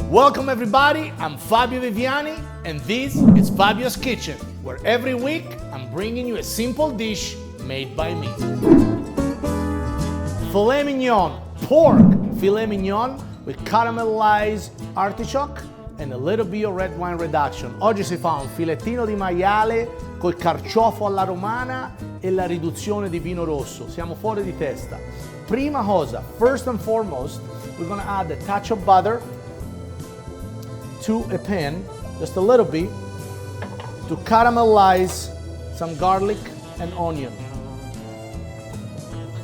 Welcome everybody, I'm Fabio Viviani and this is Fabio's Kitchen, where every week I'm bringing you a simple dish made by me. Filet mignon, pork filet mignon with caramelized artichoke and a little bit of red wine reduction. Oggi si fa un filettino di maiale col carciofo alla romana e la riduzione di vino rosso. Siamo fuori di testa. Prima cosa, first and foremost, we're gonna add a touch of butter to a pan, just a little bit, to caramelize some garlic and onion.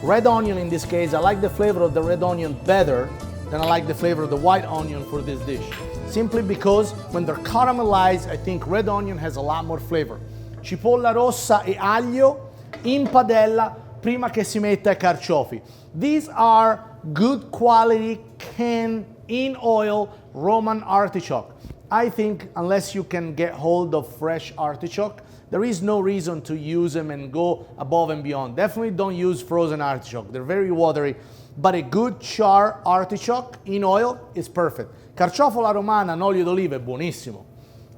Red onion in this case, I like the flavor of the red onion better than I like the flavor of the white onion for this dish. Simply because when they're caramelized, I think red onion has a lot more flavor. Cipolla rossa e aglio in padella prima che si metta i carciofi. These are good quality canned in oil Roman artichoke. I think unless you can get hold of fresh artichoke, there is no reason to use them and go above and beyond. Definitely don't use frozen artichoke. They're very watery, but a good char artichoke in oil is perfect. Carciofo alla romana in olio d'oliva è buonissimo.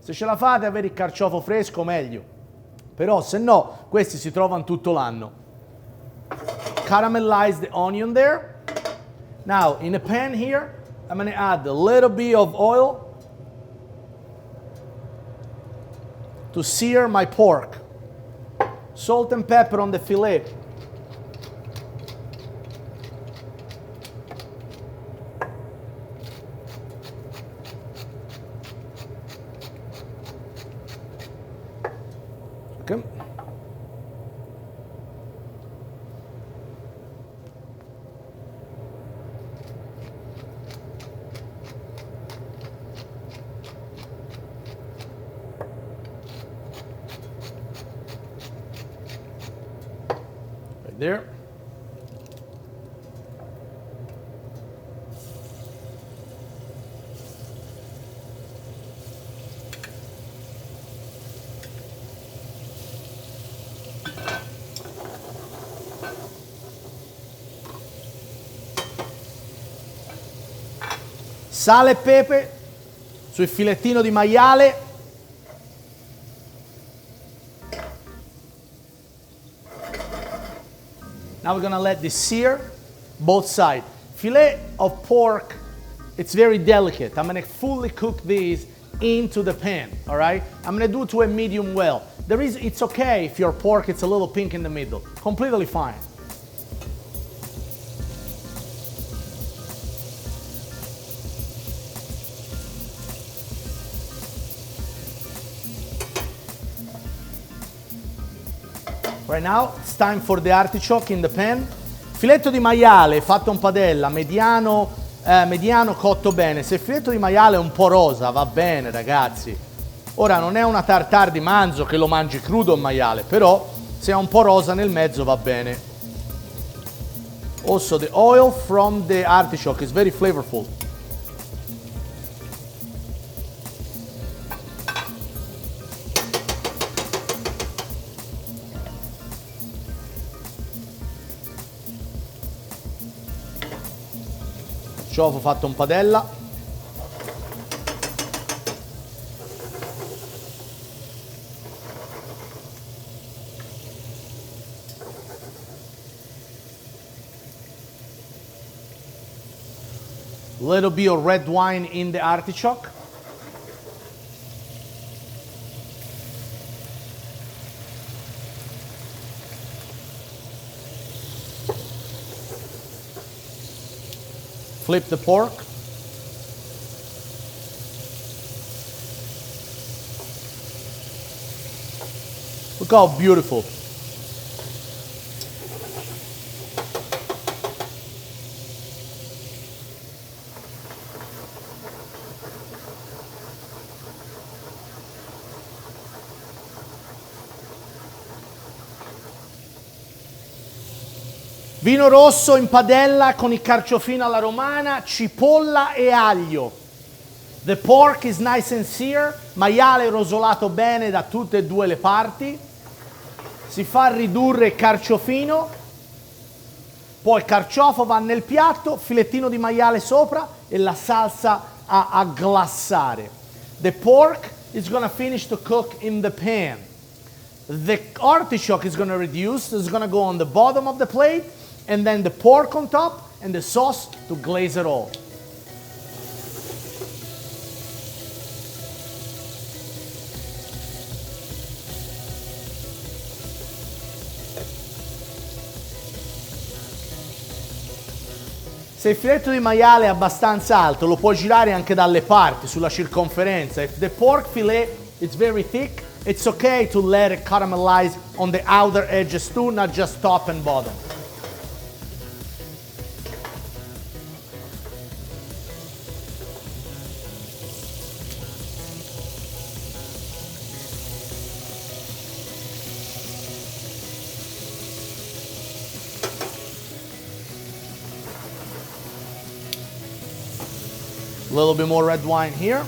Se ce la fate avere il carciofo fresco meglio. Però se no, questi si trovano tutto l'anno. Caramelize the onion there. Now, in a pan here, I'm going to add a little bit of oil to sear my pork. Salt and pepper on the fillet. Okay. Right there. Sale e pepe sul filettino di maiale. Now we're gonna let this sear both sides. Filet of pork, it's very delicate. I'm gonna fully cook these into the pan, all right? I'm gonna do it to a medium well. It's okay if your pork is a little pink in the middle. Completely fine. Right now, it's time for the artichoke in the pan. Filetto di maiale fatto in padella, mediano cotto bene. Se il filetto di maiale è un po' rosa, va bene ragazzi. Ora non è una tartare di manzo che lo mangi crudo il maiale, però se è un po' rosa nel mezzo va bene. Also the oil from the artichoke is very flavorful. Carciofo fatto in padella. Little bit of red wine in the artichoke. Flip the pork. Look how beautiful. Vino rosso in padella con il carciofino alla romana, cipolla e aglio. The pork is nice and sear, maiale rosolato bene da tutte e due le parti. Si fa ridurre il carciofino, poi il carciofo va nel piatto, filettino di maiale sopra e la salsa a glassare. The pork is gonna finish to cook in the pan. The artichoke is gonna reduce, it's gonna go on the bottom of the plate, and then the pork on top, and the sauce to glaze it all. Se il filetto di maiale è abbastanza alto, lo puoi girare anche dalle parti, sulla circonferenza. If the pork fillet is very thick, it's okay to let it caramelize on the outer edges too, not just top and bottom. A little bit more red wine here.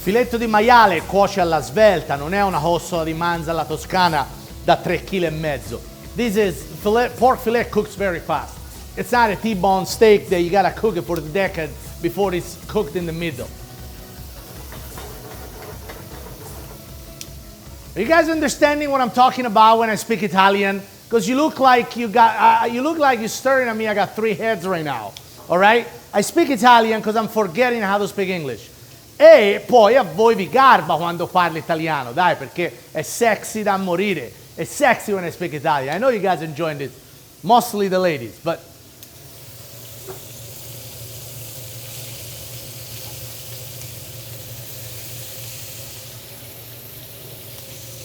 Filetto di maiale cuoce alla svelta, non è una costola di manza alla toscana da 3,5 kg. This is pork fillet cooks very fast. It's not a T-bone steak that you gotta cook it for the decade before it's cooked in the middle. Are you guys understanding what I'm talking about when I speak Italian? Because you look like you're staring at me. I got 3 heads right now. All right? I speak Italian because I'm forgetting how to speak English. E poi a voi vi garba quando parlo italiano, dai, perché è sexy da morire. It's sexy when I speak Italian. I know you guys enjoying this, mostly the ladies, but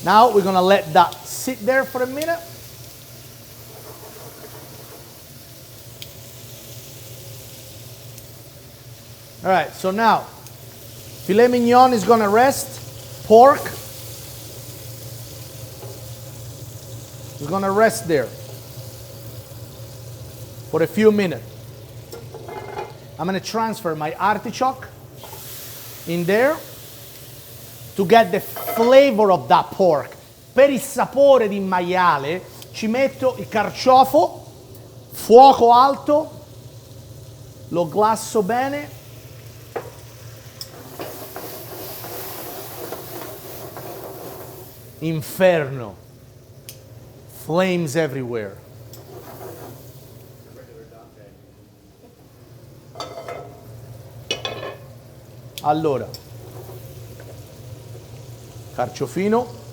now we're gonna let that sit there for a minute. All right, so now filet mignon is gonna rest, pork is gonna rest there for a few minutes. I'm gonna transfer my artichoke in there to get the flavor of that pork. Per il sapore di maiale ci metto il carciofo, fuoco alto, lo glasso bene. Inferno. Flames everywhere. Allora, carciofino,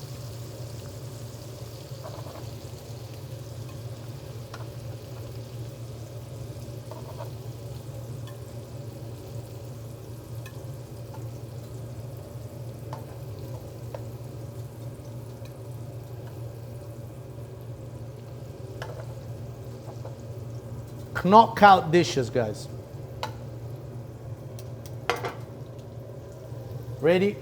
knockout dishes, guys. Ready?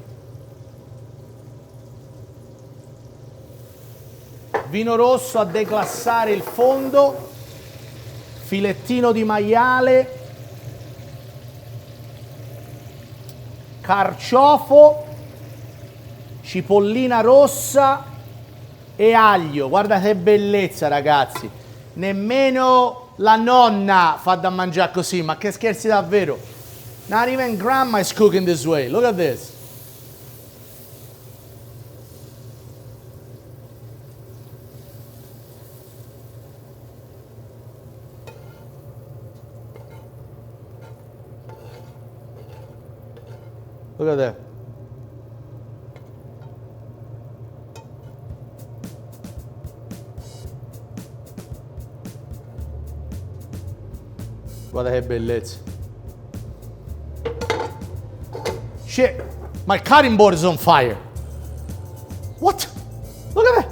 Vino rosso a deglassare il fondo, filettino di maiale, carciofo, cipollina rossa e aglio. Guarda che bellezza, ragazzi. Nemmeno la nonna fa da mangiare così, ma che scherzi davvero. Not even grandma is cooking this way. Look at this. Look at that. Guarda che bellezza. Shit, my cutting board is on fire. What? Look at that.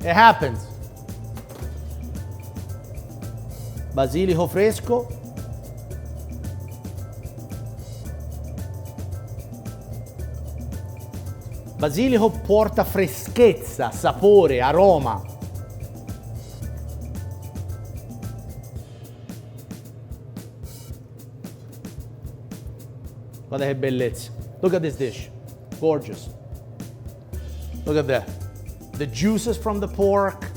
It happens. Basilico fresco. Basilico porta freschezza, sapore, aroma. Guarda che bellezza. Look at this dish. Gorgeous. Look at that. The juices from the pork,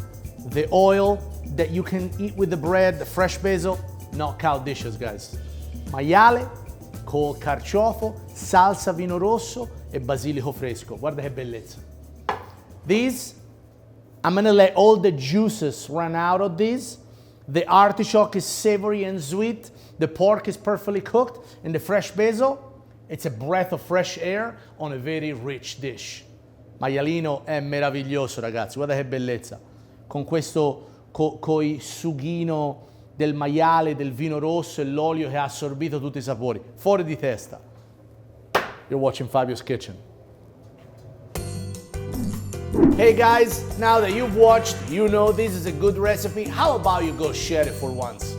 the oil that you can eat with the bread, the fresh basil. Knockout dishes, guys. Maiale col carciofo, salsa vino rosso e basilico fresco. Guarda che bellezza. These, I'm gonna let all the juices run out of these. The artichoke is savory and sweet. The pork is perfectly cooked. And the fresh basil, it's a breath of fresh air on a very rich dish. Maialino è meraviglioso, ragazzi. Guarda che bellezza. Con questo, coi sughino del maiale, del vino rosso e l'olio che ha assorbito tutti i sapori. Fuori di testa. You're watching Fabio's Kitchen. Hey guys, now that you've watched, you know this is a good recipe. How about you go share it for once?